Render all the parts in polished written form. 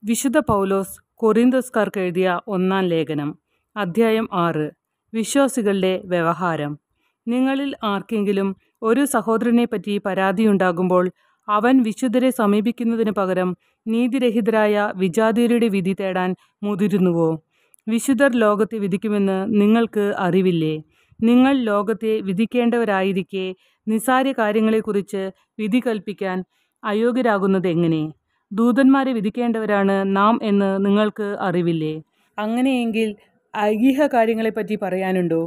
വിശുദ്ധ പൗലോസ് കൊറിന്തോസ്കാർക്ക് എഴുതിയ ഒന്നാം ലേഖനം, അധ്യായം 6. വിശ്വാസികളുടെ വ്യവഹാരം. നിങ്ങളിൽ ആർക്കെങ്കിലും ഒരു സഹോദരനെപ്പറ്റി പരാതിയുണ്ടാകുമ്പോൾ അവൻ വിശുദ്ധരെ സമീപിക്കുന്നതിനു പകരം നീതിരഹിതരായ വിജാതീയരുടെ വിധി തേടാൻ മുതിരുന്നുവോ? വിശുദ്ധർ ലോകത്തെ വിധിക്കുമെന്ന് നിങ്ങൾക്ക് അറിവില്ലേ? നിങ്ങൾ ലോകത്തെ വിധിക്കേണ്ടവരായിരിക്കെ നിസ്സാര കാര്യങ്ങളെക്കുറിച്ച് വിധി കൽപ്പിക്കാൻ അയോഗ്യരാകുന്നത് എങ്ങനെ? ദൂതന്മാരെ വിധിക്കേണ്ടവരാണ് നാം എന്ന് നിങ്ങൾക്ക് അറിവില്ലേ? അങ്ങനെയെങ്കിൽ ഐഹിക കാര്യങ്ങളെപ്പറ്റി പറയാനുണ്ടോ?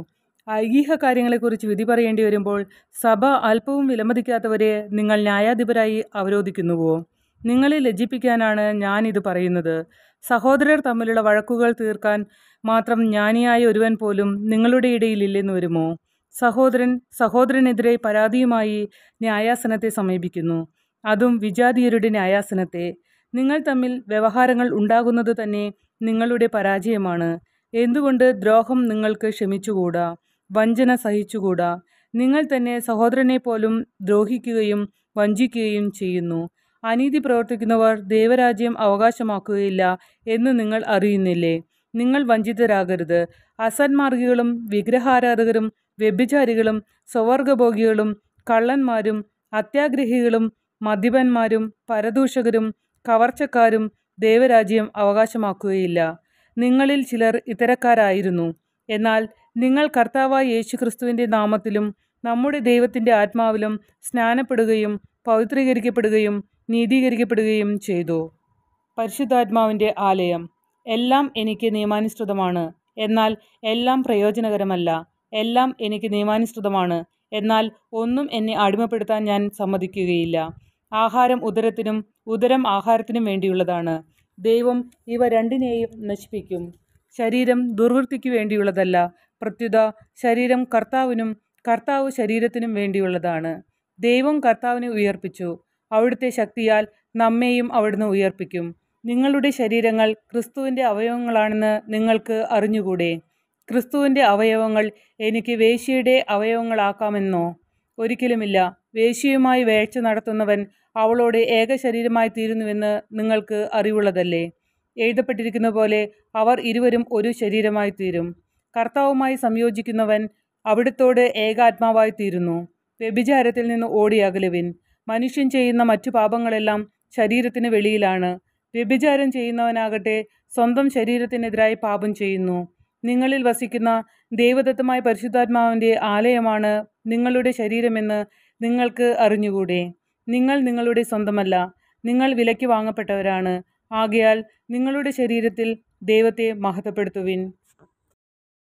ഐഹിക കാര്യങ്ങളെക്കുറിച്ച് വിധി പറയേണ്ടി വരുമ്പോൾ സഭ അല്പവും വിലമതിക്കാത്തവരെ നിങ്ങൾ ന്യായാധിപരായി അവരോധിക്കുന്നുവോ? നിങ്ങളെ ലജ്ജിപ്പിക്കാനാണ് ഞാനിത് പറയുന്നത്. സഹോദരർ തമ്മിലുള്ള വഴക്കുകൾ തീർക്കാൻ മാത്രം ജ്ഞാനിയായ ഒരുവൻ പോലും നിങ്ങളുടെ ഇടയിൽ ഇല്ലെന്ന് വരുമോ? സഹോദരനെതിരെ പരാതിയുമായി ന്യായാസനത്തെ സമീപിക്കുന്നു, അതും വിജാതീയരുടെ ന്യായാസനത്തെ. നിങ്ങൾ തമ്മിൽ വ്യവഹാരങ്ങൾ ഉണ്ടാകുന്നത് തന്നെ നിങ്ങളുടെ പരാജയമാണ്. എന്തുകൊണ്ട് ദ്രോഹം നിങ്ങൾക്ക് ക്ഷമിച്ചുകൂടാ? വഞ്ചന സഹിച്ചുകൂടാ? നിങ്ങൾ തന്നെ സഹോദരനെ പോലും ദ്രോഹിക്കുകയും വഞ്ചിക്കുകയും ചെയ്യുന്നു. അനീതി പ്രവർത്തിക്കുന്നവർ ദൈവരാജ്യം അവകാശമാക്കുകയില്ല എന്ന് നിങ്ങൾ അറിയുന്നില്ലേ? നിങ്ങൾ വഞ്ചിതരാകരുത്. അസന്മാർഗികളും വിഗ്രഹാരാധകരും വ്യഭിചാരികളും സ്വവർഗഭോഗികളും കള്ളന്മാരും അത്യാഗ്രഹികളും മദ്യപന്മാരും പരദൂഷകരും കവർച്ചക്കാരും ദൈവരാജ്യം അവകാശമാക്കുകയില്ല. നിങ്ങളിൽ ചിലർ ഇത്തരക്കാരായിരുന്നു. എന്നാൽ നിങ്ങൾ കർത്താവായ യേശുക്രിസ്തുവിൻ്റെ നാമത്തിലും നമ്മുടെ ദൈവത്തിൻ്റെ ആത്മാവിലും സ്നാനപ്പെടുകയും പവിത്രീകരിക്കപ്പെടുകയും നീതീകരിക്കപ്പെടുകയും ചെയ്തു. പരിശുദ്ധാത്മാവിൻ്റെ ആലയം. എല്ലാം എനിക്ക് നിയമാനുസൃതമാണ്, എന്നാൽ എല്ലാം പ്രയോജനകരമല്ല. എല്ലാം എനിക്ക് നിയമാനുസൃതമാണ്, എന്നാൽ ഒന്നും എന്നെ അടിമപ്പെടുത്താൻ ഞാൻ സമ്മതിക്കുകയില്ല. ആഹാരം ഉദരത്തിനും ഉദരം ആഹാരത്തിനും വേണ്ടിയുള്ളതാണ്. ദൈവം ഇവ രണ്ടിനെയും നശിപ്പിക്കും. ശരീരം ദുർവൃത്തിക്കു വേണ്ടിയുള്ളതല്ല, പ്രത്യുത ശരീരം കർത്താവിനും കർത്താവ് ശരീരത്തിനും വേണ്ടിയുള്ളതാണ്. ദൈവം കർത്താവിനെ ഉയർപ്പിച്ചു, അവിടുത്തെ ശക്തിയാൽ നമ്മെയും അവിടുന്ന് ഉയർപ്പിക്കും. നിങ്ങളുടെ ശരീരങ്ങൾ ക്രിസ്തുവിൻ്റെ അവയവങ്ങളാണെന്ന് നിങ്ങൾക്ക് അറിഞ്ഞുകൂടെ? ക്രിസ്തുവിൻ്റെ അവയവങ്ങൾ എനിക്ക് വേശ്യയുടെ അവയവങ്ങളാക്കാമെന്നോ? ഒരിക്കലുമില്ല. വേശ്യയുമായി വേഴ്ച നടത്തുന്നവൻ അവളോട് ഏക ശരീരമായി തീരുന്നുവെന്ന് നിങ്ങൾക്ക് അറിവുള്ളതല്ലേ? എഴുതപ്പെട്ടിരിക്കുന്ന പോലെ അവർ ഇരുവരും ഒരു ശരീരമായി തീരും. കർത്താവുമായി സംയോജിക്കുന്നവൻ അവിടുത്തോട് ഏകാത്മാവായി തീരുന്നു. വ്യഭിചാരത്തിൽ നിന്ന് ഓടി അകലുവിൻ. മനുഷ്യൻ ചെയ്യുന്ന മറ്റു പാപങ്ങളെല്ലാം ശരീരത്തിന് വെളിയിലാണ്. വ്യഭിചാരം ചെയ്യുന്നവനാകട്ടെ സ്വന്തം ശരീരത്തിനെതിരായി പാപം ചെയ്യുന്നു. നിങ്ങളിൽ വസിക്കുന്ന ദൈവദത്തമായ പരിശുദ്ധാത്മാവിൻ്റെ ആലയമാണ് നിങ്ങളുടെ ശരീരമെന്ന് നിങ്ങൾക്ക് അറിഞ്ഞുകൂടെ? നിങ്ങൾ നിങ്ങളുടെ സ്വന്തമല്ല, നിങ്ങൾ വിലയ്ക്ക് വാങ്ങപ്പെട്ടവരാണ്. ആകയാൽ നിങ്ങളുടെ ശരീരത്തിൽ ദൈവത്തെ മഹത്വപ്പെടുത്തുവിൻ.